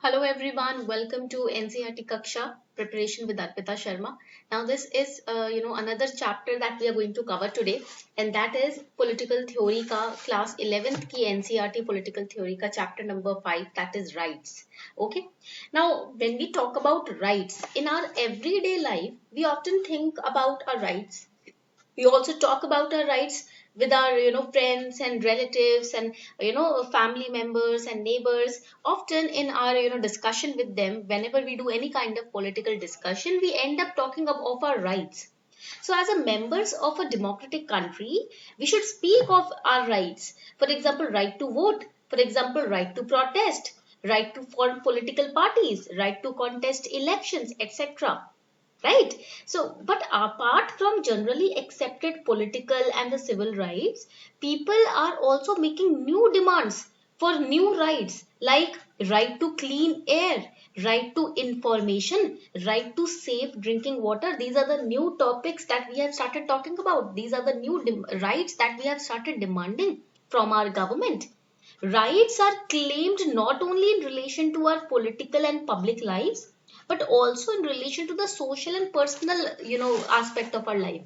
Hello everyone, welcome to NCERT Kaksha Preparation with Arpita Sharma. Now this is another chapter that we are going to cover today, and that is political theory ka class 11th ki NCERT political theory ka chapter number 5, that is rights. Okay. Now when we talk about rights in our everyday life, we often think about our rights. We also talk about our rights with our friends and relatives and family members and neighbors. Often in our discussion with them, whenever we do any kind of political discussion, we end up talking of our rights. So as a members of a democratic country, we should speak of our rights. For example, right to vote, for example, right to protest, right to form political parties, right to contest elections, etc. Right? So, but apart from generally accepted political and the civil rights, people are also making new demands for new rights like right to clean air, right to information, right to safe drinking water. These are the new topics that we have started talking about. These are the new rights that we have started demanding from our government. Rights are claimed not only in relation to our political and public lives, but also in relation to the social and personal, aspect of our life.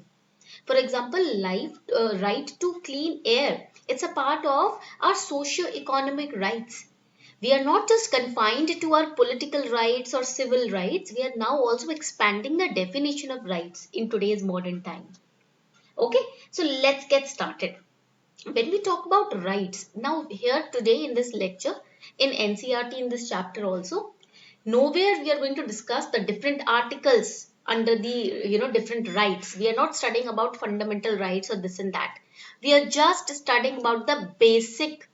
For example, right to clean air. It's a part of our socio-economic rights. We are not just confined to our political rights or civil rights. We are now also expanding the definition of rights in today's modern time. Okay, so let's get started. When we talk about rights, now here today in this lecture, in NCERT in this chapter also, nowhere we are going to discuss the different articles under the different rights. We are not studying about fundamental rights or this and that. We are just studying about the basic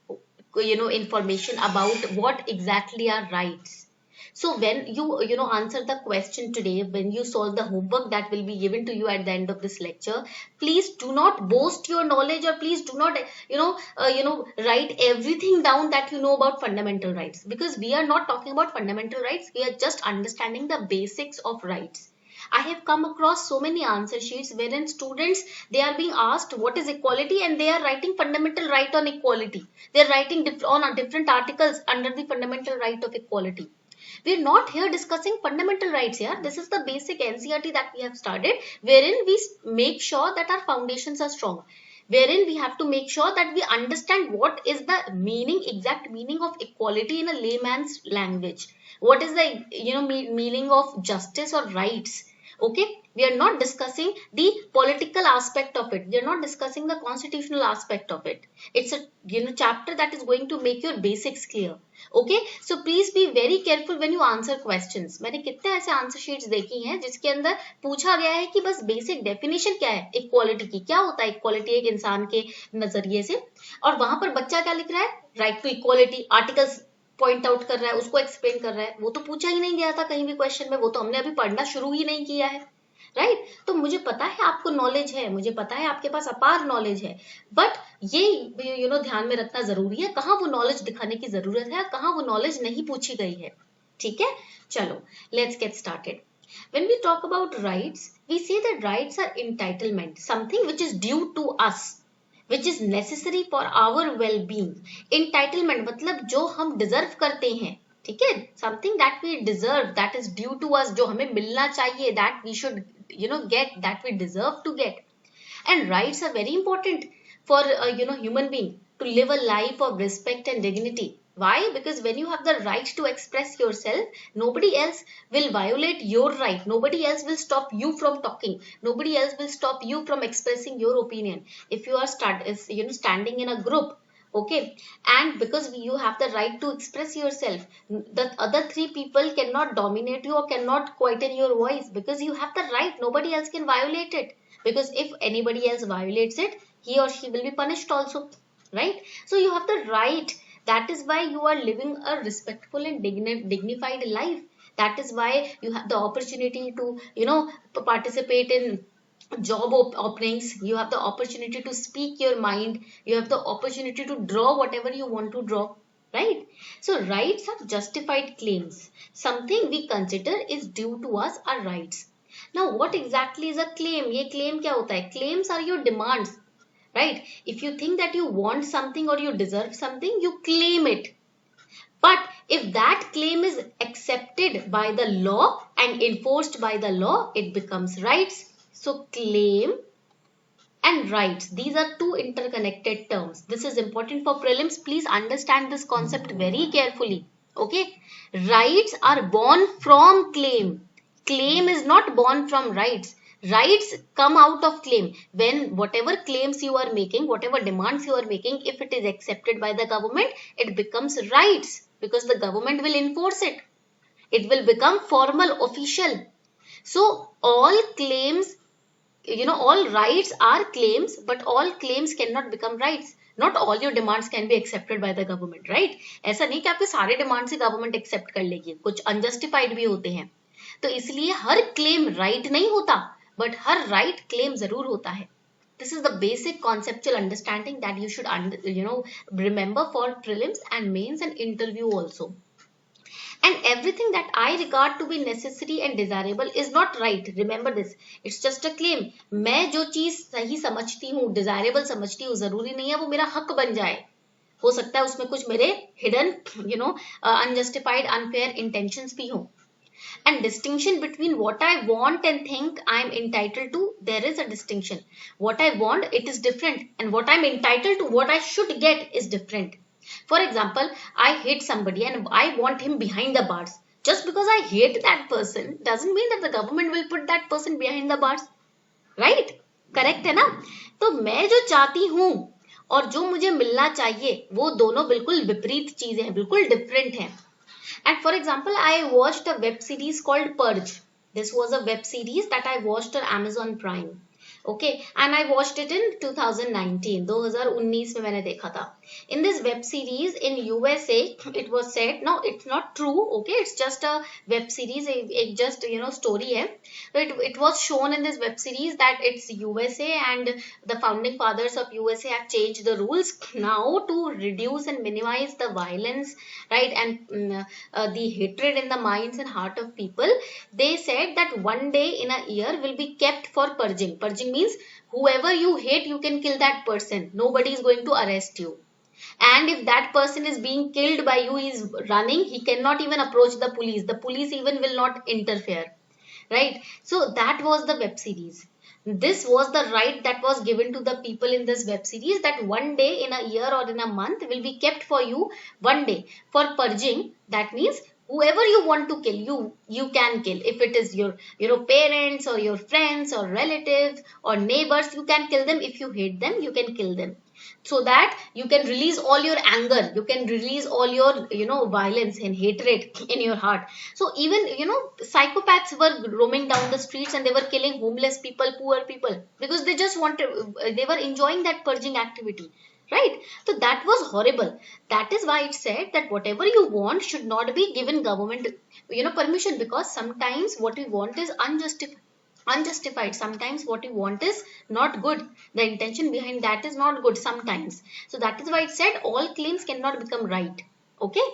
information about what exactly are rights. So when you answer the question today, when you solve the homework that will be given to you at the end of this lecture, please do not boast your knowledge, or please do not write everything down that you know about fundamental rights, because we are not talking about fundamental rights. We are just understanding the basics of rights. I have come across so many answer sheets wherein students, they are being asked what is equality, and they are writing fundamental right on equality. They are writing on different articles under the fundamental right of equality. We're not here discussing fundamental rights here. This is the basic NCERT that we have started, wherein we make sure that our foundations are strong, wherein we have to make sure that we understand what is the meaning, exact meaning of equality in a layman's language. What is the meaning of justice or rights? Okay, we are not discussing the political aspect of it. We are not discussing the constitutional aspect of it. It's a chapter that is going to make your basics clear. Okay, so please be very careful when you answer questions. मैंने कितने ऐसे answer sheets देखी हैं जिसके अंदर पूछा गया है कि बस बेसिक डेफिनेशन क्या है इक्वालिटी की, क्या होता है इक्वालिटी एक इंसान के नजरिए से, और वहां पर बच्चा क्या लिख रहा है, right to equality, articles point out कर रहा है, उसको एक्सप्लेन कर रहा है. वो तो पूछा ही नहीं गया था कहीं भी क्वेश्चन में, वो तो हमने अभी पढ़ना शुरू ही नहीं किया है. राइट तो मुझे पता है आपको नॉलेज है, मुझे पता है आपके पास अपार नॉलेज है, बट ये ध्यान में रखना जरूरी है कहाँ वो नॉलेज दिखाने की जरूरत है, कहाँ वो नॉलेज नहीं पूछी गई है. ठीक है, चलो let's get started. When we talk about rights, we say that rights are entitlement, something which is due to us, which is necessary for our well-being. Entitlement मतलब जो हम डिजर्व करते हैं. ठीक है, something that we deserve, that is due to us, जो हमें मिलना चाहिए, that we should get, that we deserve to get. And rights are very important for human being to live a life of respect and dignity. Why? Because when you have the right to express yourself, nobody else will violate your right. Nobody else will stop you from talking. Nobody else will stop you from expressing your opinion. If you are standing in a group, okay, and because you have the right to express yourself, the other three people cannot dominate you or cannot quieten your voice, because you have the right. Nobody else can violate it, because if anybody else violates it, he or she will be punished also, right? So you have the right. That is why you are living a respectful and dignified life. That is why you have the opportunity to participate in job openings. You have the opportunity to speak your mind. You have the opportunity to draw whatever you want to draw, right? So rights are justified claims. Something we consider is due to us are rights. Now what exactly is a claim? ये claim क्या होता है? Claims are your demands, right? If you think that you want something or you deserve something, you claim it. But if that claim is accepted by the law and enforced by the law, it becomes rights. So claim and rights, these are two interconnected terms. This is important for prelims. Please understand this concept very carefully. Okay, rights are born from claim. Claim is not born from rights. Rights come out of claim. When whatever claims you are making, whatever demands you are making, if it is accepted by the government, it becomes rights because the government will enforce it. It will become formal, official. So all claims, all rights are claims, but all claims cannot become rights. Not all your demands can be accepted by the government, right? ऐसा नहीं कि आपके सारे demand से government accept कर लेगी, कुछ unjustified भी होते हैं. तो इसलिए हर क्लेम राइट नहीं होता, बट हर राइट क्लेम जरूर होता है. This is the basic conceptual understanding that you should remember for prelims and mains and interview also. And everything that I regard to be necessary and desirable is not right. Remember this. It's just a claim. मैं जो चीज सही समझती हूँ, desirable समझती हूँ, जरूरी नहीं है वो मेरा हक बन जाए. हो सकता है उसमें कुछ मेरे hidden, unjustified, unfair intentions भी हो. And distinction between what I want and think I am entitled to, there is a distinction. What I want, it is different, and what I am entitled to, what I should get, is different. For example, I hate somebody and I want him behind the bars. Just because I hate that person doesn't mean that the government will put that person behind the bars. Right? Correct है ना? तो मैं जो चाहती हूँ और जो मुझे मिलना चाहिए वो दोनों बिल्कुल विपरीत चीजें हैं, बिल्कुल डिफरेंट हैं. And for example, I watched a web series called Purge. This was a web series that I watched on Amazon Prime. Okay, and I watched it in 2019. 2019 में मैंने देखा था. In this web series in USA, it was said, no, it's not true. Okay, it's just a web series. एक just story है. So it was shown in this web series that it's USA and the founding fathers of USA have changed the rules now to reduce and minimize the violence, right, and the hatred in the minds and heart of people. They said that one day in a year will be kept for purging. Purging means whoever you hate, you can kill that person. Nobody is going to arrest you. And if that person is being killed by you, he is running, he cannot even approach the police. The police even will not interfere. Right? So that was the web series. This was the right that was given to the people in this web series, that one day in a year or in a month will be kept for you, one day for purging. That means whoever you want to kill, you can kill. If it is your parents or your friends or relatives or neighbors, you can kill them. If you hate them, you can kill them, so that you can release all your anger, you can release all your violence and hatred in your heart. So even psychopaths were roaming down the streets and they were killing homeless people, poor people, because they just they were enjoying that purging activity. Right? So that was horrible. That is why it said that whatever you want should not be given government permission, because sometimes what we want is unjustified. Sometimes what we want is not good. The intention behind that is not good sometimes. So that is why it said all claims cannot become right. Okay.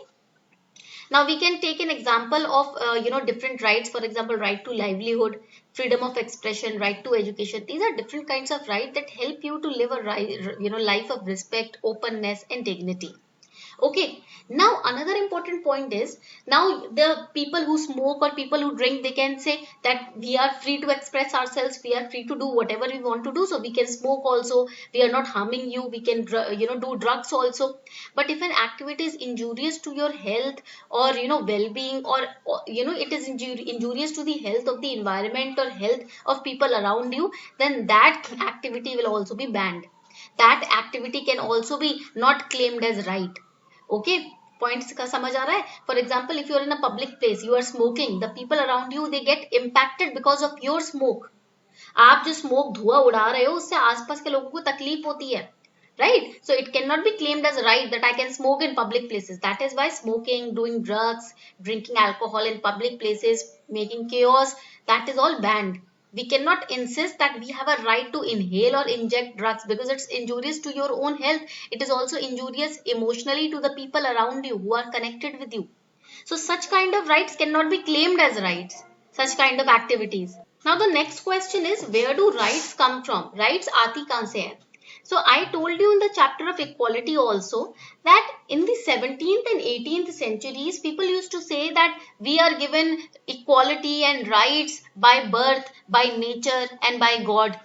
Now we can take an example of different rights. For example, right to livelihood, freedom of expression, right to education. These are different kinds of rights that help you to live a life of respect, openness, and dignity. Okay. Now another important point is, now the people who smoke or people who drink, they can say that we are free to express ourselves, we are free to do whatever we want to do, so we can smoke also, we are not harming you, we can do drugs also. But if an activity is injurious to your health or well-being, or it is injurious to the health of the environment or health of people around you, then that activity will also be banned. That activity can also be not claimed as right. Okay, points का समझ आ रहा है? For example, if you are in a public place, you are smoking, the people around you, they get impacted because of your smoke. आप जो smoke धुआं उड़ा रहे हो, उससे आसपास के लोगों को तकलीफ होती है. Right? So it cannot be claimed as right that I can smoke in public places. That is why smoking, doing drugs, drinking alcohol in public places, making chaos, that is all banned. We cannot insist that we have a right to inhale or inject drugs, because it's injurious to your own health. It is also injurious emotionally to the people around you who are connected with you. So such kind of rights cannot be claimed as rights, such kind of activities. Now the next question is, where do rights come from? Rights आती कहाँ से है? So I told you in the chapter of equality also that in the 17th and 18th centuries, people used to say that we are given equality and rights by birth, by nature and by God.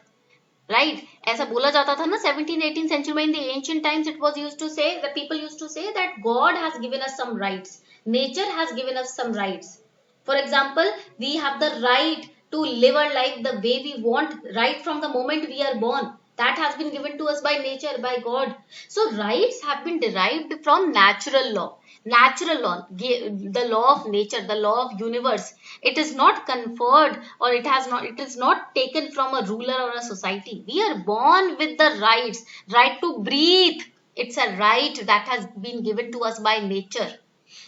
Right? ऐसा बोला जाता था ना 17th 18th century में. In the ancient times it was used to say, the people used to say that God has given us some rights, nature has given us some rights. For example, we have the right to live our life the way we want right from the moment we are born. That has been given to us by nature, by God. So rights have been derived from natural law. Natural law, the law of nature, the law of universe. It is not conferred, or it is not taken from a ruler or a society. We are born with the rights. Right to breathe. It's a right that has been given to us by nature.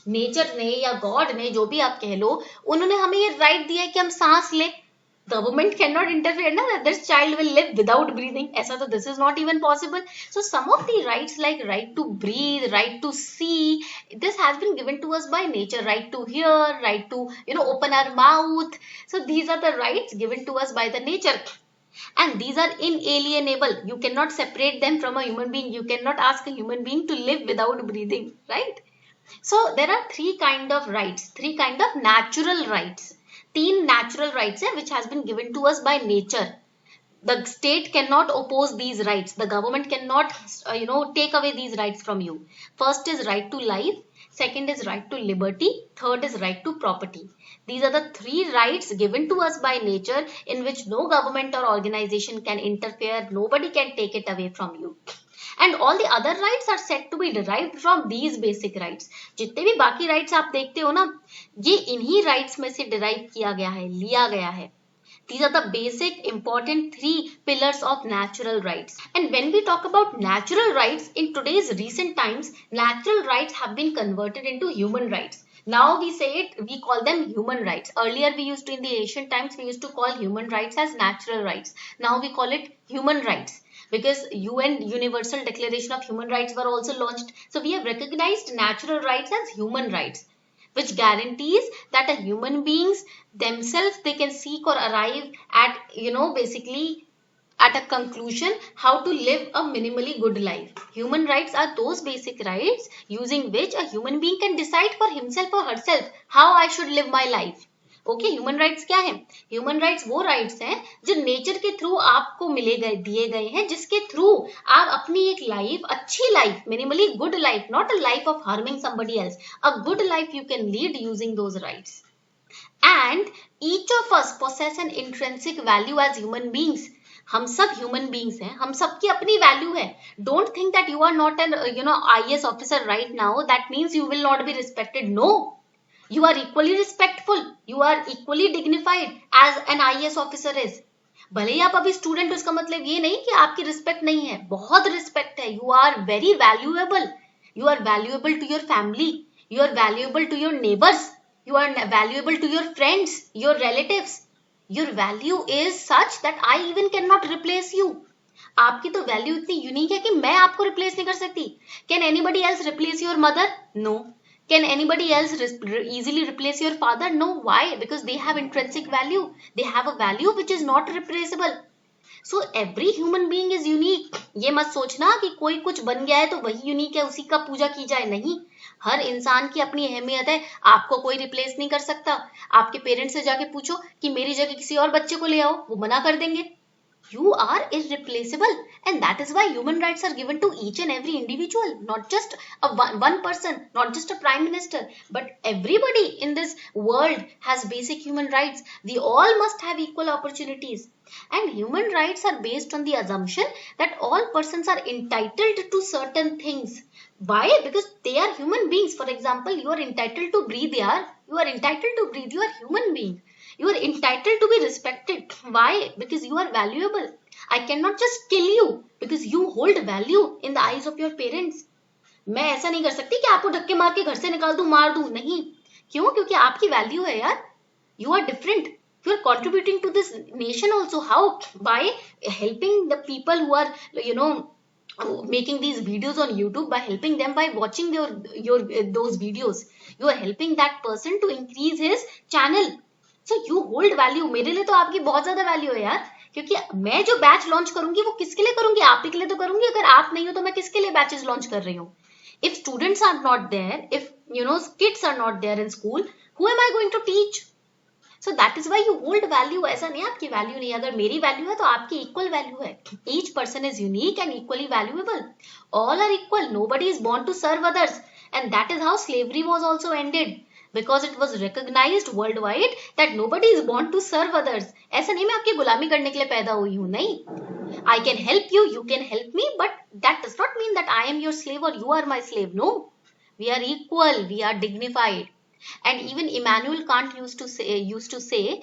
Nature ने या God ने, जो भी आप कह लो, उन्होंने हमें ये राइट दिया है कि हम सांस ले. गवर्नमेंट कैन नॉट इंटरफेयर ना that this child will live without breathing. ऐसा तो this is not even possible. So some of the rights like right to breathe, right to see, this has been given to us by nature. Right to hear, right to open our mouth. So these are the rights given to us by the nature. And these are inalienable. You cannot separate them from a human being. You cannot ask a human being to live without breathing, right? So there are three kind of rights, three kind of natural rights. 3 natural rights which has been given to us by nature. The state cannot oppose these rights. The government cannot take away these rights from you. First is right to life, second is right to liberty, third is right to property. These are the 3 rights given to us by nature, in which no government or organization can interfere. Nobody can take it away from you. And all the other rights are said to be derived from these basic rights. जितने भी बाकी rights आप देखते हो ना, ये इन्हीं rights में से derive किया गया है, लिया गया है. These are the basic important 3 pillars of natural rights. And when we talk about natural rights, in today's recent times, natural rights have been converted into human rights. Now we call them human rights. Earlier we used to, in the ancient times, we used to call human rights as natural rights. Now we call it human rights, because UN Universal Declaration of Human Rights were also launched. So we have recognized natural rights as human rights, which guarantees that a human beings themselves, they can seek or arrive at, basically at a conclusion how to live a minimally good life. Human rights are those basic rights using which a human being can decide for himself or herself how I should live my life. Okay, human rights क्या है? Human rights वो rights हैं जो nature के through आपको दिए गए हैं, जिसके थ्रू आप अपनी एक लाइफ, अच्छी life, minimally good life, not a life of harming somebody else, a good life you can lead using those rights. And each of us possess an intrinsic value as human beings. हम सब human beings हैं, हम सबकी अपनी value है. Don't think that you are not an IAS officer right now, that means you will not be respected. No, you are equally respectful, you are equally dignified as an IAS officer is. भले ही आप अभी student, उसका मतलब ये नहीं कि आपकी respect नहीं है, बहुत रिस्पेक्ट है. You are very valuable. You are valuable to your family, you are valuable to your neighbours, you are valuable to your friends, your relatives. Your value is such that I even can not replace you. आपकी तो value इतनी unique है कि मैं आपको replace नहीं कर सकती. Can anybody else replace your mother? No. Can anybody else easily replace your father? No. Why? Because they have intrinsic value. They have a value which is not replaceable. So every human being is unique. ये मत सोचना कि कोई कुछ बन गया है तो वही यूनिक है, उसी का पूजा की जाए. नहीं, हर इंसान की अपनी अहमियत है. आपको कोई रिप्लेस नहीं कर सकता. आपके पेरेंट्स से जाके पूछो कि मेरी जगह किसी और बच्चे को ले आओ, वो मना कर देंगे. You are irreplaceable, and that is why human rights are given to each and every individual, not just one person, not just a prime minister, but everybody in this world has basic human rights. We all must have equal opportunities. And human rights are based on the assumption that all persons are entitled to certain things. Why? Because they are human beings. For example, you are entitled to breathe, yaar. You are entitled to breathe. You are human being. You are entitled to be respected. Why? Because you are valuable. I cannot just kill you because you hold value in the eyes of your parents. मैं ऐसा नहीं कर सकती कि आपको धक्के मार के घर से निकाल दूं, मार दूं. नहीं. क्यों? क्योंकि आपकी वैल्यू है यार. You are different. You are contributing to this nation also. How? By helping the people who are, making these videos on YouTube, by helping them, by watching those videos. You are helping that person to increase his channel. So you hold value. मेरे लिए तो आपकी बहुत ज्यादा value है यार, क्योंकि मैं जो बैच लॉन्च करूंगी वो किसके लिए करूंगी? आप ही के लिए तो करूंगी. अगर आप नहीं हो तो मैं किसके लिए बैचेस लॉन्च कर रही हूँ? If students are not there, if kids are not there in school, who am I going to teach? So that is why you hold value. ऐसा नहीं आपकी वैल्यू नहीं, अगर मेरी वैल्यू है तो आपकी इक्वल वैल्यू है. Each person is unique and equally valuable. All are equal. Nobody is born to serve others. And that is how slavery was also ended. Because it was recognized worldwide that nobody is born to serve others. ऐसा नहीं मैं आपकी गुलामी करने के लिए पैदा हुई हूँ, नहीं. I can help you, you can help me, but that does not mean that I am your slave or you are my slave. No. We are equal, we are dignified. And even Immanuel Kant used to say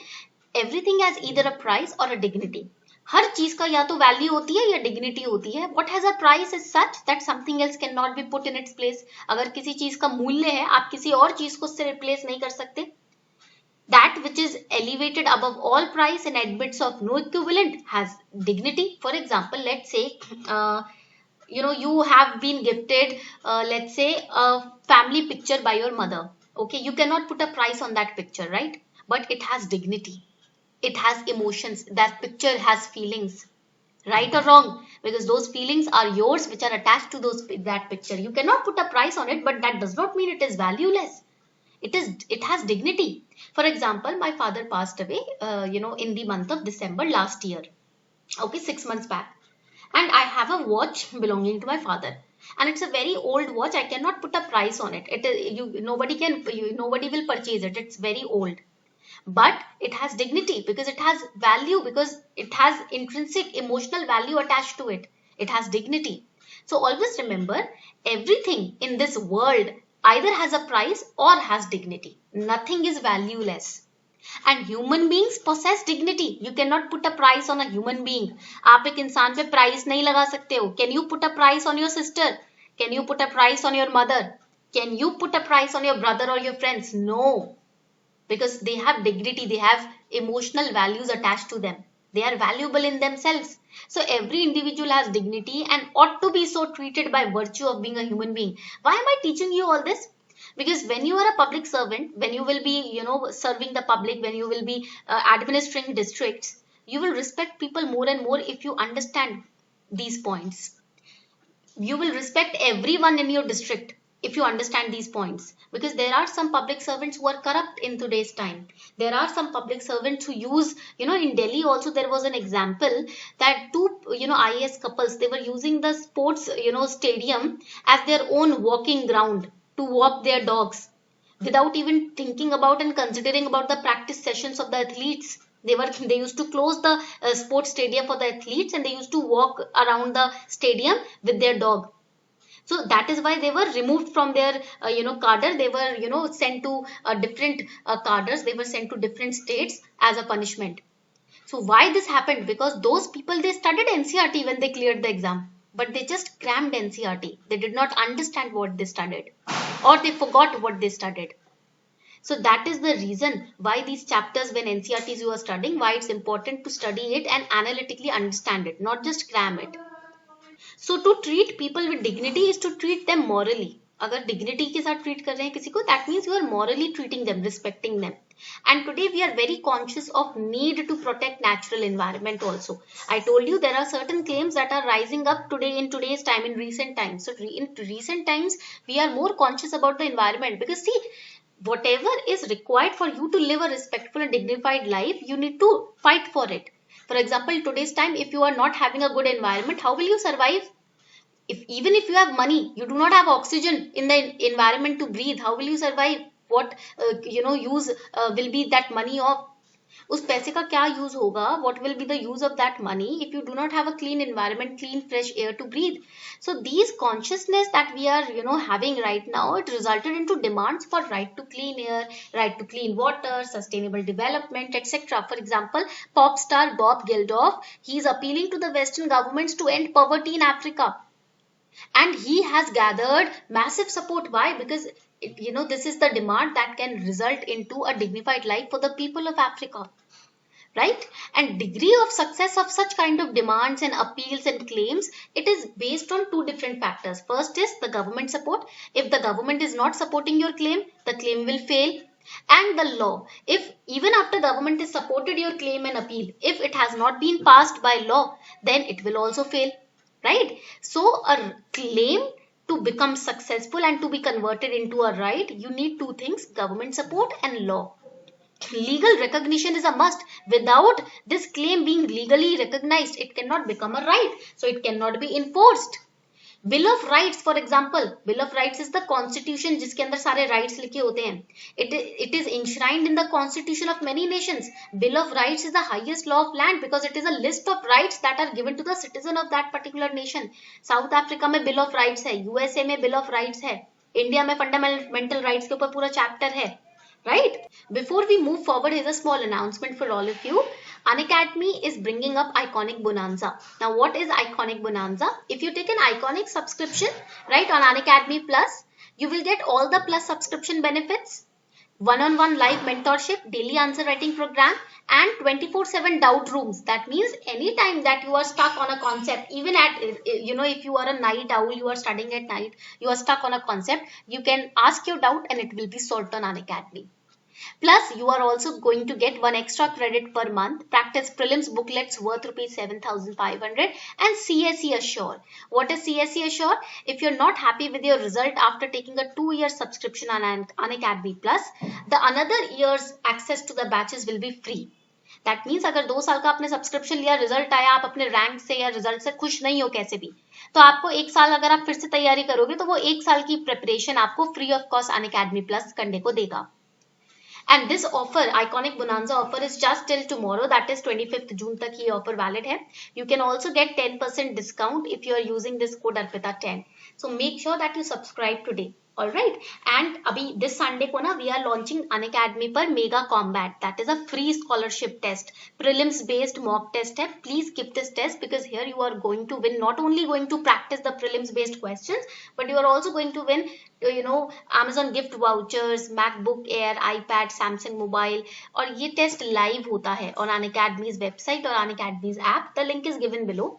everything has either a price or a dignity. हर चीज का या तो value होती है या dignity होती है. What has a price is such that something else cannot be put in its place. अगर किसी चीज का मूल्य है, आप किसी और चीज को उससे रिप्लेस नहीं कर सकते. That which is elevated above all price and admits of no equivalent has dignity. For example, let's say you have been gifted let's say a family picture by your mother. Okay, you cannot put a price on that picture, right? But it has dignity, it has emotions, that picture has feelings, right or wrong? Because those feelings are yours, which are attached to that picture. You cannot put a price on it, but that does not mean it is valueless. It has dignity. For example, my father passed away in the month of December last year. Okay, 6 months back. And I have a watch belonging to my father, and it's a very old watch. I cannot put a price on it. Nobody will purchase it. It's very old, but it has dignity because it has value, because it has intrinsic emotional value attached to it. It has dignity. So always remember, everything in this world either has a price or has dignity. Nothing is valueless. And human beings possess dignity. You cannot put a price on a human being. आप एक इंसान पे price नहीं लगा सकते हो. Can you put a price on your sister? Can you put a price on your mother? Can you put a price on your brother or your friends? No. Because they have dignity, they have emotional values attached to them. They are valuable in themselves. So every individual has dignity and ought to be so treated by virtue of being a human being. Why am I teaching you all this? Because when you are a public servant, when you will be serving the public, when you will be administering districts, you will respect people more and more if you understand these points. You will respect everyone in your district if you understand these points, because there are some public servants who are corrupt in today's time. There are some public servants who use, in Delhi also there was an example that two IAS couples, they were using the sports stadium as their own walking ground to walk their dogs, without even thinking about and considering about the practice sessions of the athletes. They used to close the sports stadium for the athletes, and they used to walk around the stadium with their dog. So that is why they were removed from their cadre. They were sent to different cadres. They were sent to different states as a punishment. So why this happened? Because those people, they studied NCERT when they cleared the exam, but they just crammed NCERT. They did not understand what they studied, or they forgot what they studied. So that is the reason why these chapters, when NCERTs you are studying, why it's important to study it and analytically understand it, not just cram it. So to treat people with dignity is to treat them morally. अगर dignity के साथ treat कर रहे हैं किसी को, that means you are morally treating them, respecting them. And today we are very conscious of need to protect natural environment also. I told you there are certain claims that are rising up today in today's time, in recent times. So in recent times we are more conscious about the environment, because see, whatever is required for you to live a respectful and dignified life, you need to fight for it. For example, today's time, if you are not having a good environment, how will you survive? Even if you have money, you do not have oxygen in the environment to breathe, how will you survive? What use will be that money of? उस पैसे का क्या use होगा? What will be the use of that money if you do not have a clean environment, clean fresh air to breathe? So these consciousness that we are having right now, it resulted into demands for right to clean air, right to clean water, sustainable development, etc. For example, pop star Bob Geldof, he is appealing to the Western governments to end poverty in Africa, and he has gathered massive support. Why? Because this is the demand that can result into a dignified life for the people of Africa, right? And degree of success of such kind of demands and appeals and claims, it is based on two different factors. First is the government support. If the government is not supporting your claim, the claim will fail. And the law, if even after government has supported your claim and appeal, if it has not been passed by law, then it will also fail, right? So a claim to become successful and to be converted into a right, you need two things: government support and law. Legal recognition is a must. Without this claim being legally recognized, it cannot become a right, so it cannot be enforced. Bill of rights, for example, bill of rights is the constitution जिसके अंदर सारे rights लिखे होते हैं. It is enshrined in the constitution of many nations. Bill of rights is the highest law of land because it is a list of rights that are given to the citizen of that particular nation. South Africa में bill of rights है, USA में bill of rights है, India में fundamental rights के ऊपर पूरा chapter है, right? Before we move forward, here's a small announcement for all of you. Unacademy is bringing up Iconic Bonanza. Now, what is Iconic Bonanza? If you take an Iconic subscription, right, on Unacademy Plus, you will get all the Plus subscription benefits, one-on-one live mentorship, daily answer writing program, and 24/7 doubt rooms. That means anytime that you are stuck on a concept, even at, if you are a night owl, you are studying at night, you are stuck on a concept, you can ask your doubt and it will be solved on Unacademy. Plus, you are also going to get one extra credit per month, practice prelims booklets worth rupees 7,500, and CSE Assure. What is CSE Assure? If you're not happy with your result after taking a 2-year subscription on Unacademy Plus, the another year's access to the batches will be free. That means अगर 2 साल का आपने subscription लिया, result आया, आप अपने rank से या रिजल्ट से खुश नहीं हो कैसे भी, तो आपको 1 साल अगर आप फिर से तैयारी करोगे तो वो 1 साल की प्रिपरेशन आपको free of cost Unacademy plus करने को देगा. And this offer, Iconic Bonanza offer, is just till tomorrow, that is 25th June तक ये offer valid है. You can also get 10% discount if you are using this code ARPITA10. So make sure that you subscribe today. All right. And अभी this Sunday को ना we are launching Unacademy पर Mega Combat. That is a free scholarship test. Prelims based mock test है. Please keep this test because here you are going to win. Not only going to practice the prelims based questions, but you are also going to win Amazon gift vouchers, MacBook Air, iPad, Samsung Mobile. और ये test live होता है on Unacademy's website और Unacademy's app. The link is given below.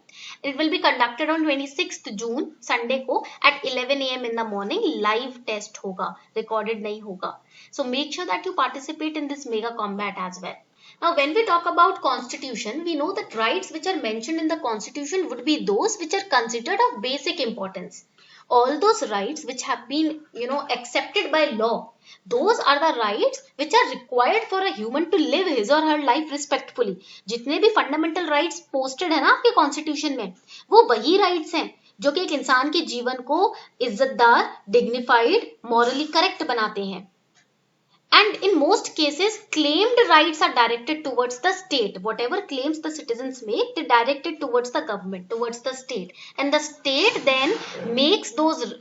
It will be conducted on 26th June, Sunday को at 11 AM in the morning. Live test होगा, recorded नहीं होगा. So make sure that you participate in this mega combat as well. Now, when we talk about constitution, we know that rights which are mentioned in the constitution would be those which are considered of basic importance. All those rights which have been, accepted by law, those are the rights which are required for a human to live his or her life respectfully. जितने भी fundamental rights posted है ना आपके constitution में, वो वही rights हैं जो कि एक इंसान के जीवन को इज्जतदार, dignified, morally correct बनाते हैं. And in most cases, claimed rights are directed towards the state. Whatever claims the citizens make, they direct it towards the government, towards the state. And the state then makes those,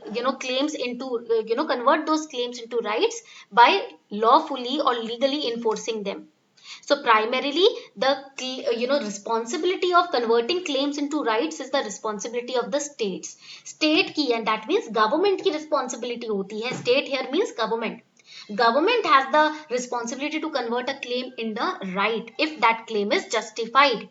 claims into, convert those claims into rights by lawfully or legally enforcing them. So primarily, the, responsibility of converting claims into rights is the responsibility of the states. State की, and that means government की responsibility होती है. State here means government. Government has the responsibility to convert a claim in the right if that claim is justified.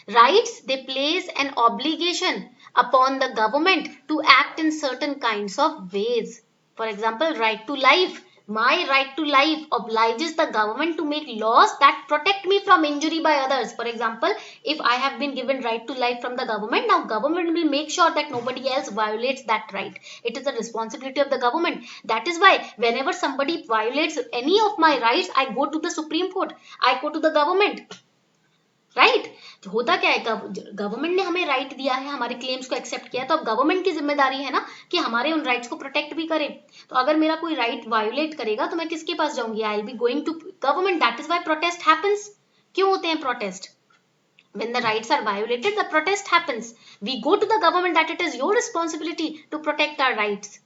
Rights, they place an obligation upon the government to act in certain kinds of ways. For example, right to life. My right to life obliges the government to make laws that protect me from injury by others. For example, if I have been given right to life from the government, now government will make sure that nobody else violates that right. It is the responsibility of the government. That is why whenever somebody violates any of my rights, I go to the Supreme Court. I go to the government. Right होता क्या है, government ने हमें right दिया है, हमारे claims को accept किया, तो अब गवर्नमेंट की जिम्मेदारी है ना कि हमारे उन राइट्स को प्रोटेक्ट भी करे. तो अगर मेरा कोई राइट वायोलेट करेगा तो मैं किसके पास जाऊंगी? I will be going to government. That is why protest happens. क्यों होते हैं protest? When the rights are violated, the protest happens. We go to the government that it is your responsibility to protect our rights.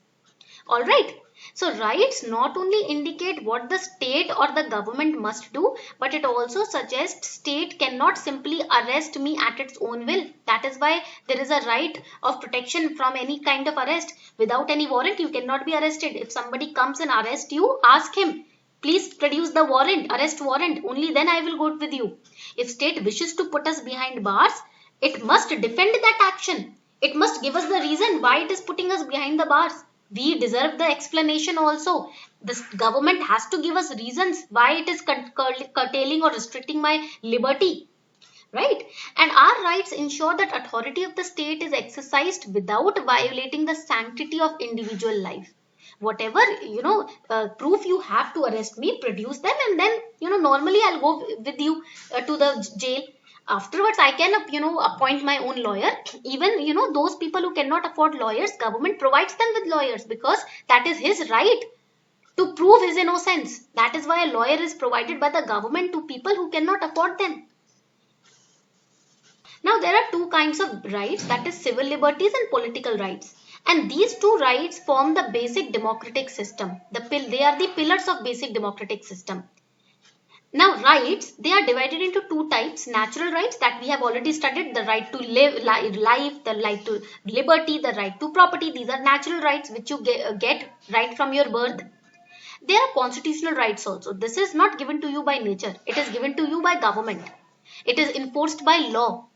All right. So rights not only indicate what the state or the government must do, but it also suggests state cannot simply arrest me at its own will. That is why there is a right of protection from any kind of arrest. Without any warrant, you cannot be arrested. If somebody comes and arrests you, ask him, please produce the warrant, arrest warrant. Only then I will go with you. If state wishes to put us behind bars, it must defend that action. It must give us the reason why it is putting us behind the bars. We deserve the explanation also. This government has to give us reasons why it is curtailing or restricting my liberty, right? And our rights ensure that authority of the state is exercised without violating the sanctity of individual life. Whatever proof you have to arrest me, produce them, and then normally I'll go with you to the jail. Afterwards I can appoint my own lawyer. Even those people who cannot afford lawyers, government provides them with lawyers because that is his right to prove his innocence. That is why a lawyer is provided by the government to people who cannot afford them. Now, there are two kinds of rights, that is civil liberties and political rights. And these two rights form the basic democratic system. They are the pillars of basic democratic system. Now, rights, they are divided into two types. Natural rights that we have already studied, the right to live, life, the right to liberty, the right to property. These are natural rights which you get right from your birth. There are constitutional rights also. This is not given to you by nature. It is given to you by government. It is enforced by law.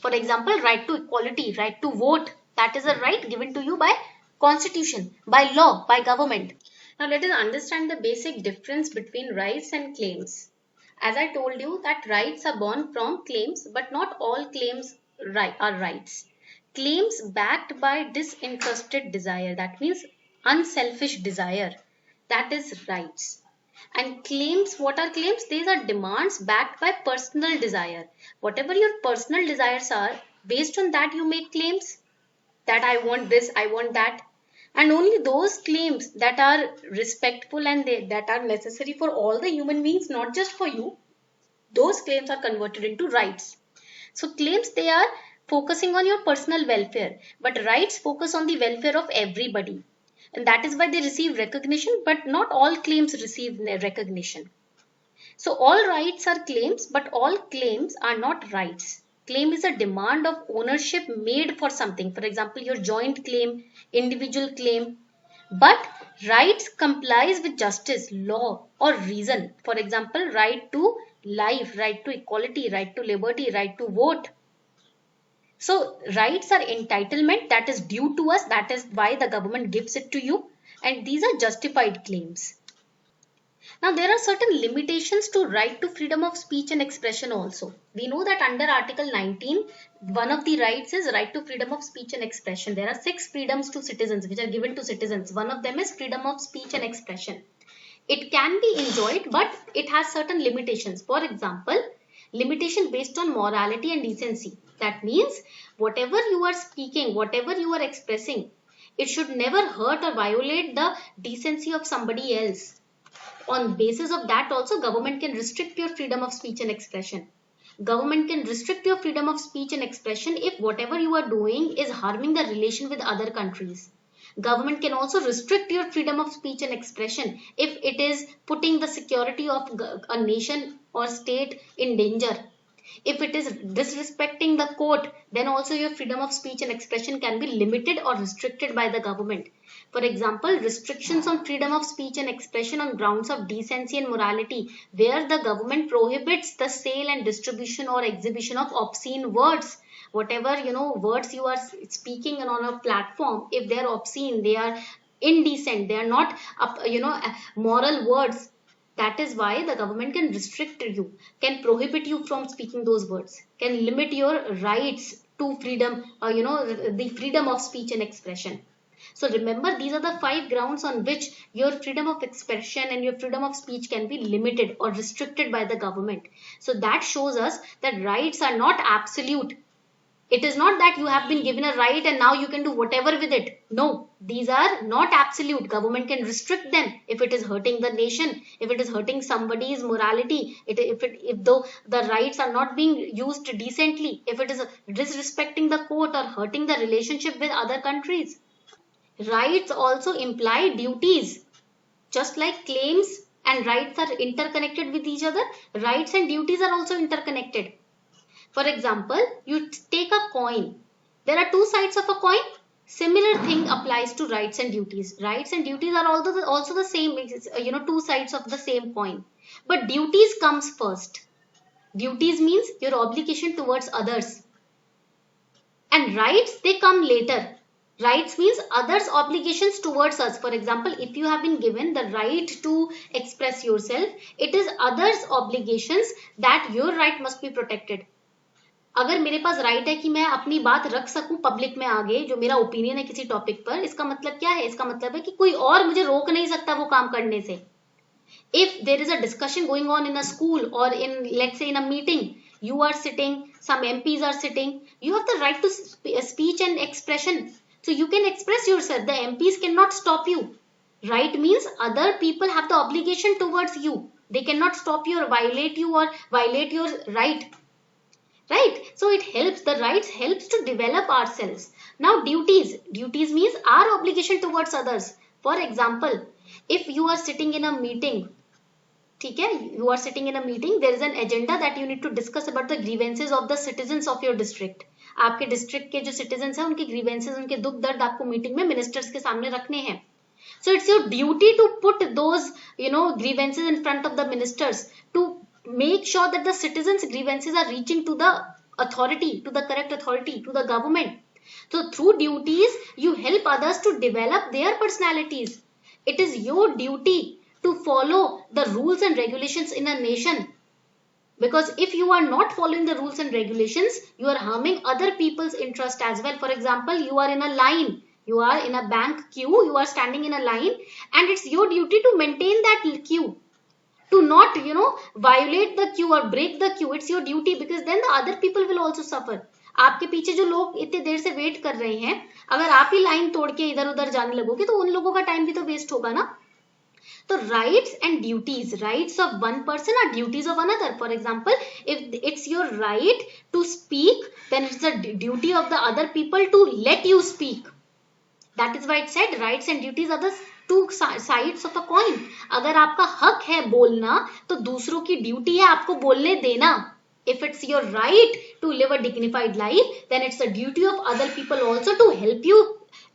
For example, right to equality, right to vote, that is a right given to you by constitution, by law, by government. Now let us understand the basic difference between rights and claims. As I told you that rights are born from claims, but not all claims are rights. Claims backed by disinterested desire, that means unselfish desire, that is rights. And claims, what are claims? These are demands backed by personal desire. Whatever your personal desires are, based on that you make claims that I want this, I want that. And only those claims that are respectful and that are necessary for all the human beings, not just for you, those claims are converted into rights. So claims, they are focusing on your personal welfare, but rights focus on the welfare of everybody. And that is why they receive recognition, but not all claims receive recognition. So all rights are claims, but all claims are not rights. Claim is a demand of ownership made for something. For example, your joint claim, individual claim. But rights complies with justice, law, or reason. For example, right to life, right to equality, right to liberty, right to vote. So rights are entitlement that is due to us. That is why the government gives it to you. And these are justified claims. Now there are certain limitations to right to freedom of speech and expression also. We know that under Article 19, one of the rights is right to freedom of speech and expression. There are 6 freedoms to citizens which are given to citizens. One of them is freedom of speech and expression. It can be enjoyed, but it has certain limitations. For example, limitation based on morality and decency. That means whatever you are speaking, whatever you are expressing, it should never hurt or violate the decency of somebody else. On basis of that also, government can restrict your freedom of speech and expression. Government can restrict your freedom of speech and expression if whatever you are doing is harming the relation with other countries. Government can also restrict your freedom of speech and expression if it is putting the security of a nation or state in danger. If it is disrespecting the court, then also your freedom of speech and expression can be limited or restricted by the government. For example, restrictions on freedom of speech and expression on grounds of decency and morality, where the government prohibits the sale and distribution or exhibition of obscene words. Whatever words you are speaking on a platform, if they are obscene, they are indecent, they are not moral words, that is why the government can restrict you, can prohibit you from speaking those words, can limit your rights to freedom, the freedom of speech and expression. So remember, these are the 5 grounds on which your freedom of expression and your freedom of speech can be limited or restricted by the government. So that shows us that rights are not absolute. It is not that you have been given a right and now you can do whatever with it. No, these are not absolute. Government can restrict them if it is hurting the nation, if it is hurting somebody's morality, if though the rights are not being used decently, if it is disrespecting the court or hurting the relationship with other countries. Rights also imply duties. Just like claims and rights are interconnected with each other, rights and duties are also interconnected. For example, you take a coin. There are 2 sides of a coin. Similar thing applies to rights and duties. Rights and duties are also the same, 2 sides of the same coin. But duties comes first. Duties means your obligation towards others. And rights, they come later. Rights means others' obligations towards us. For example, if you have been given the right to express yourself, it is others' obligations that your right must be protected. अगर मेरे पास right है कि मैं अपनी बात रख सकूं public में आगे, जो मेरा ओपिनियन है किसी टॉपिक पर, इसका मतलब क्या है? इसका मतलब है कि कोई और मुझे रोक नहीं सकता वो काम करने से. If there is a discussion going on in a school or in, let's say, in a meeting, you are sitting, some MPs are sitting, you have the right to speech and expression. So you can express yourself. The MPs cannot stop you. Right means other people have the obligation towards you. They cannot stop you or violate you or violate your right. Right? So it helps, the rights helps to develop ourselves. Now duties. Duties means our obligation towards others. For example, if you are sitting in a meeting, ठीक है, you are sitting in a meeting, there is an agenda that you need to discuss about the grievances of the citizens of your district. आपके district के जो citizens हैं उनके grievances, उनके दुख दर्द आपको मीटिंग में मिनिस्टर्स के सामने रखने हैं. So it's your duty to put those, grievances in front of the ministers, to make sure that the citizens' grievances are reaching to the authority, to the correct authority, to the government. So through duties, you help others to develop their personalities. It is your duty to follow the rules and regulations in a nation. Because if you are not following the rules and regulations, you are harming other people's interest as well. For example, you are in a line, you are in a bank queue, you are standing in a line, and it's your duty to maintain that queue, to not, violate the queue or break the queue. It's your duty, because then the other people will also suffer. आपके पीछे जो लोग इतने देर से wait कर रहे हैं, अगर आप ही लाइन तोड़ के इधर उधर जाने लगोगे तो उन लोगों का टाइम भी तो वेस्ट होगा ना. So rights and duties, rights of one person are duties of another. For example, if it's your right to speak, then it's the duty of the other people to let you speak. That is why it said rights and duties are the two sides of a coin. अगर आपका हक है बोलना, तो दूसरों की duty है आपको बोलने देना. If it's your right to live a dignified life, then it's the duty of other people also to help you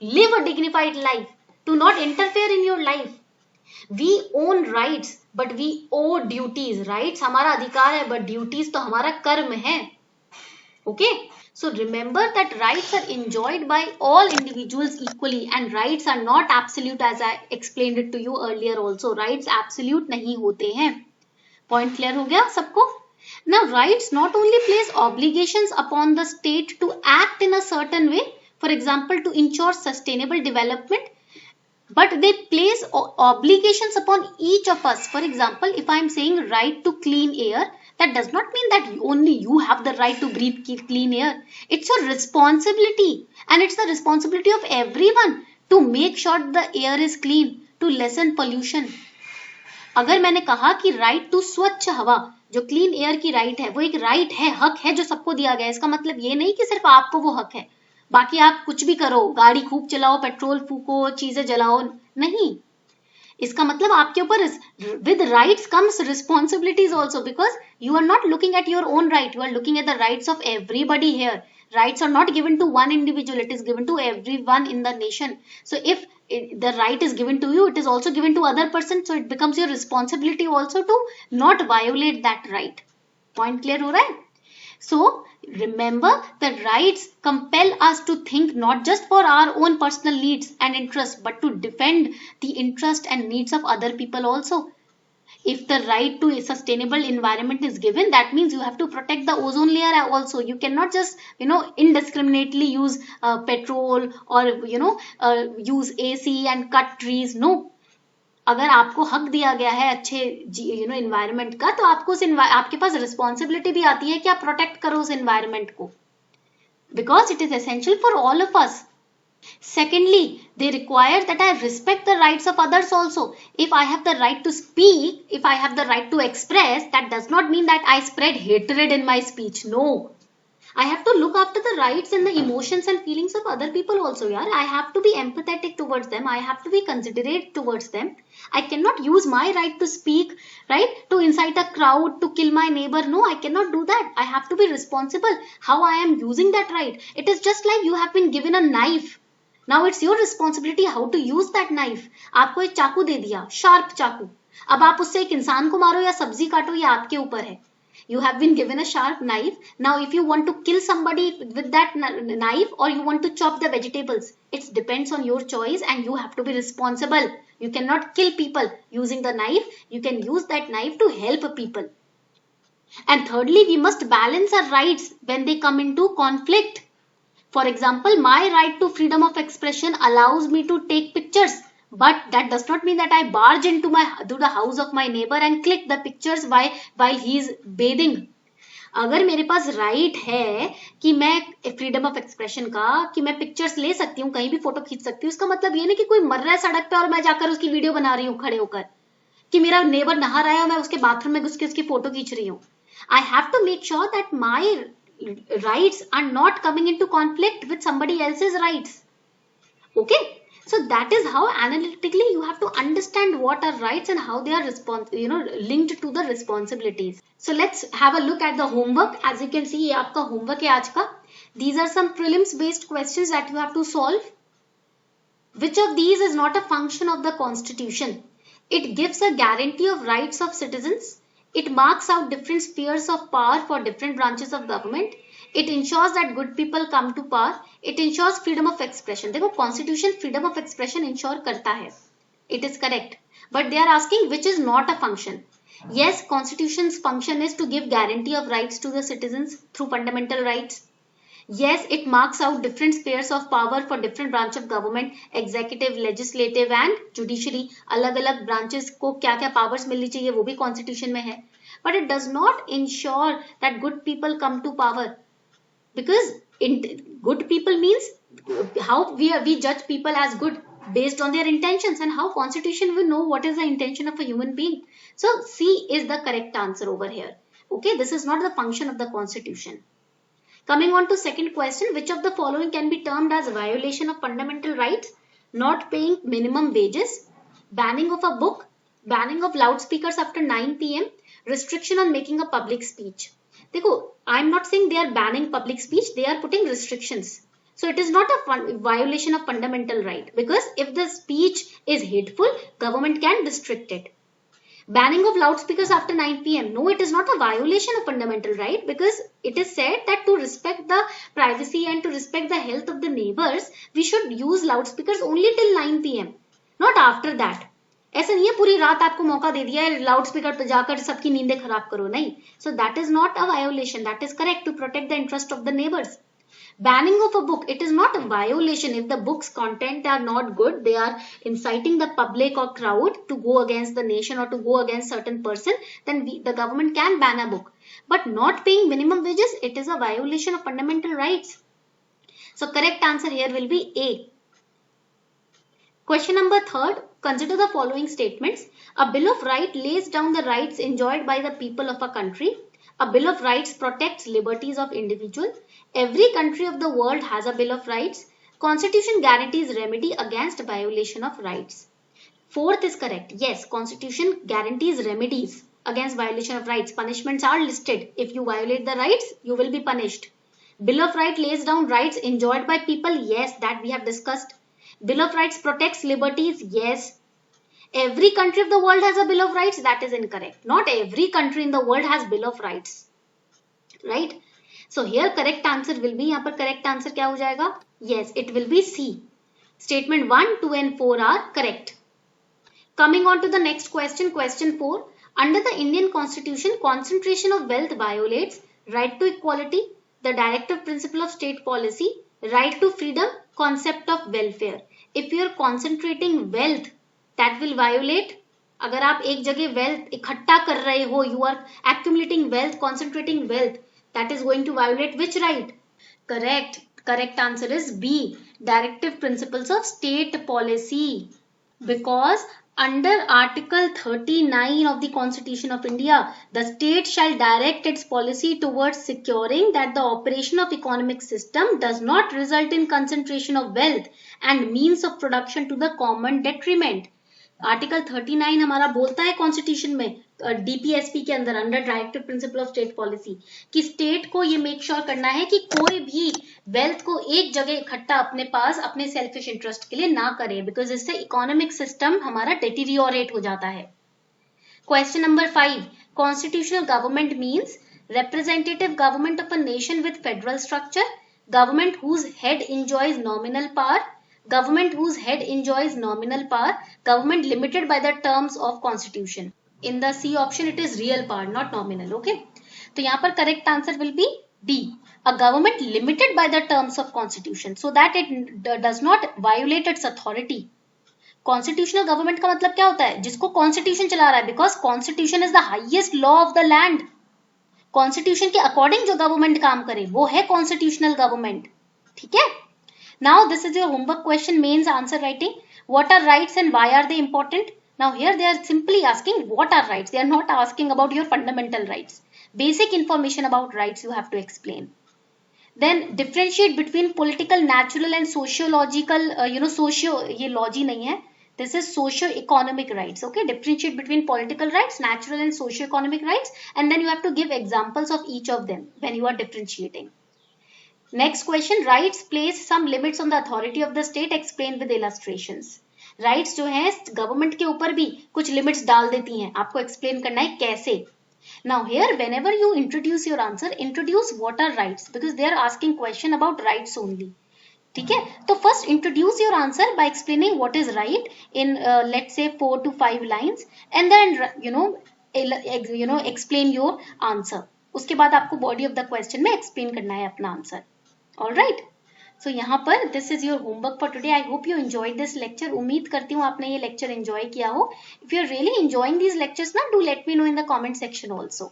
live a dignified life, to not interfere in your life. We own rights, but we owe duties. Rights हमारा अधिकार है, but duties तो हमारा कर्म है. Okay? So remember that rights are enjoyed by all individuals equally, and rights are not absolute, as I explained it to you earlier also. Rights absolute नहीं होते हैं. Point clear हो गया सबको? Now rights not only place obligations upon the state to act in a certain way, for example to ensure sustainable development, but they place obligations upon each of us. For example, if I am saying right to clean air, that does not mean that only you have the right to breathe clean air. It's your responsibility, and it's the responsibility of everyone to make sure the air is clean, to lessen pollution. अगर मैंने कहा कि right to स्वच्छ हवा, जो clean air की right है, वो एक राइट है, हक है जो सबको दिया गया है. इसका मतलब ये नहीं कि सिर्फ आपको वो हक है, बाकी आप कुछ भी करो, गाड़ी खूब चलाओ, पेट्रोल फूको, चीजें जलाओ, नहीं. इसका मतलब आपके ऊपर with rights comes responsibilities also, because you are not looking at your own right, you are looking at the rights of everybody here. Rights are not given to one individual, it is given to everyone in the nation. So if the right is given to you, it is also given to other person, so it becomes your responsibility also to not violate that right. Point clear हो रहा है? So remember that rights compel us to think not just for our own personal needs and interests, but to defend the interest and needs of other people also. If the right to a sustainable environment is given, that means you have to protect the ozone layer also. You cannot just indiscriminately use petrol or use AC and cut trees. No. अगर आपको हक दिया गया है अच्छे environment का, तो आपको आपके पास रिस्पॉन्सिबिलिटी भी आती है कि आप प्रोटेक्ट करो उस एनवायरनमेंट को, because it is essential for all of us. Secondly, they require that I respect the rights of others also. If I have the right to speak, if I have the right to express, that does not mean that I spread hatred in my speech. No. I have to look after the rights and the emotions and feelings of other people also. Yeah? I have to be empathetic towards them. I have to be considerate towards them. I cannot use my right to speak, right, to incite a crowd, to kill my neighbor. No, I cannot do that. I have to be responsible how I am using that right. It is just like you have been given a knife. Now it's your responsibility how to use that knife. आपको एक चाकू दे दिया, sharp चाकू. अब आप उससे एक इंसान को मारो या सब्जी काटो, ये आपके ऊपर है. You have been given a sharp knife. Now, if you want to kill somebody with that knife, or you want to chop the vegetables, it depends on your choice, and you have to be responsible. You cannot kill people using the knife. You can use that knife to help people. And thirdly, we must balance our rights when they come into conflict. For example, my right to freedom of expression allows me to take pictures, but that does not mean that I barge into the house of my neighbor and click the pictures while he is bathing. अगर मेरे पास right है कि मैं freedom of expression का कि मैं pictures ले सकती हूँ, कहीं भी फोटो खींच सकती हूँ, उसका मतलब ये नहीं कि कोई मर रहा है सड़क पे और मैं जाकर उसकी वीडियो बना रही हूँ खड़े होकर, कि मेरा नेबर नहा रहा है और मैं उसके बाथरूम में घुस के उसकी फोटो खींच रही हूँ. I have to make sure that my rights are not coming into conflict with somebody else's rights. Okay, so that is how analytically you have to understand what are rights and how they are linked to the responsibilities. So let's have a look at the homework. As you can see, ये आपका homework है आज का. These are some prelims based questions that you have to solve. Which of these is not a function of the Constitution? It gives a guarantee of rights of citizens. It marks out different spheres of power for different branches of government. It ensures that good people come to power. It ensures freedom of expression. देखो, Constitution freedom of expression ensure करता है. It is correct. But they are asking which is not a function. Yes, Constitution's function is to give guarantee of rights to the citizens through fundamental rights. Yes, it marks out different spheres of power for different branch of government, executive, legislative and judiciary. अलग-अलग branches को क्या-क्या powers मिलनी चाहिए वो भी constitution में है. But it does not ensure that good people come to power. Because good people means how we judge people as good based on their intentions, and how constitution will know what is the intention of a human being. So C is the correct answer over here. Okay, this is not the function of the constitution. Coming on to second question, which of the following can be termed as violation of fundamental rights? Not paying minimum wages, banning of a book, banning of loudspeakers after 9 p.m, restriction on making a public speech. देखो, I am not saying they are banning public speech, they are putting restrictions. So it is not a violation of fundamental right, because if the speech is hateful, government can restrict it. Banning of loudspeakers after 9 p.m. No, it is not a violation of fundamental right, because it is said that to respect the privacy and to respect the health of the neighbors, we should use loudspeakers only till 9 p.m. Not after that. ऐसा नहीं है पूरी रात आपको मौका दे दिया है loud speaker पर जाकर सबकी नींदें खराब करो, नहीं. So that is not a violation. That is correct, to protect the interest of the neighbors. Banning of a book, it is not a violation if the book's content are not good, they are inciting the public or crowd to go against the nation or to go against certain person, then the government can ban a book. But not paying minimum wages, it is a violation of fundamental rights. So correct answer here will be A. Question number third, consider the following statements. A Bill of Rights lays down the rights enjoyed by the people of a country. A Bill of Rights protects liberties of individuals. Every country of the world has a Bill of Rights. Constitution guarantees remedy against violation of rights. Fourth is correct. Yes, Constitution guarantees remedies against violation of rights. Punishments are listed. If you violate the rights, you will be punished. Bill of Rights lays down rights enjoyed by people. Yes, that we have discussed. Bill of Rights protects liberties. Yes. Every country of the world has a Bill of Rights. That is incorrect. Not every country in the world has Bill of Rights. Right? So here correct answer will be, यहाँ पर correct answer क्या हो जाएगा? Yes, it will be C. Statement 1, 2 and 4 are correct. Coming on to the next question, question 4. Under the Indian Constitution, concentration of wealth violates right to equality, the directive principle of state policy, right to freedom, concept of welfare. If you are concentrating wealth, that will violate. अगर आप एक जगह wealth इकट्ठा कर रहे हो, you are accumulating wealth, concentrating wealth, that is going to violate which right? Correct. Correct answer is B. Directive principles of state policy. Because under Article 39 of the Constitution of India, the state shall direct its policy towards securing that the operation of economic system does not result in concentration of wealth and means of production to the common detriment. Article 39 हमारा बोलता है constitution में DPSP के अंदर under directive principle of state policy कि state को ये make sure करना है कि कोई भी वेल्थ को एक जगह इकट्ठा अपने पास अपने सेल्फिश इंटरेस्ट के लिए ना करे, बिकॉज इससे इकोनॉमिक सिस्टम हमारा डेटीरियोरेट हो जाता है. Question number 5. Constitutional government means representative government of a nation with federal structure, government whose head enjoys nominal power, government whose head enjoys nominal power, government limited by the terms of constitution. In the C option it is real power, not nominal. Okay, तो यहाँ पर correct answer will be D, a government limited by the terms of constitution so that it does not violate its authority. Constitutional government का मतलब क्या होता है? जिसको constitution चला रहा है, because constitution is the highest law of the land. Constitution के अकॉर्डिंग जो गवर्नमेंट काम करे वो है कॉन्स्टिट्यूशनल गवर्नमेंट. ठीक है. Now this is your homework question, mains answer writing. What are rights and why are they important? Now here they are simply asking what are rights. They are not asking about your fundamental rights. Basic information about rights you have to explain. Then differentiate between political, natural and sociological, ये logy नहीं है. This is socio-economic rights. Okay, differentiate between political rights, natural and socio-economic rights, and then you have to give examples of each of them when you are differentiating. Next question, rights place some limits on the authority of the state. Explain with illustrations. Rights जो है government के ऊपर भी कुछ limits डाल देती हैं, आपको एक्सप्लेन करना है कैसे. Now here whenever you introduce your answer, introduce what are rights because they are asking question about rights only. ठीक है, तो first introduce your answer by explaining what is right in let's say 4 to 5 lines and then explain your answer. उसके बाद आपको body of the question में explain करना है अपना answer. All right. So यहाँ पर this is your homework for today. I hope you enjoyed this lecture. उम्मीद करती हूँ आपने ये lecture enjoy किया हो. If you are really enjoying these lectures ना, do let me know in the comment section also.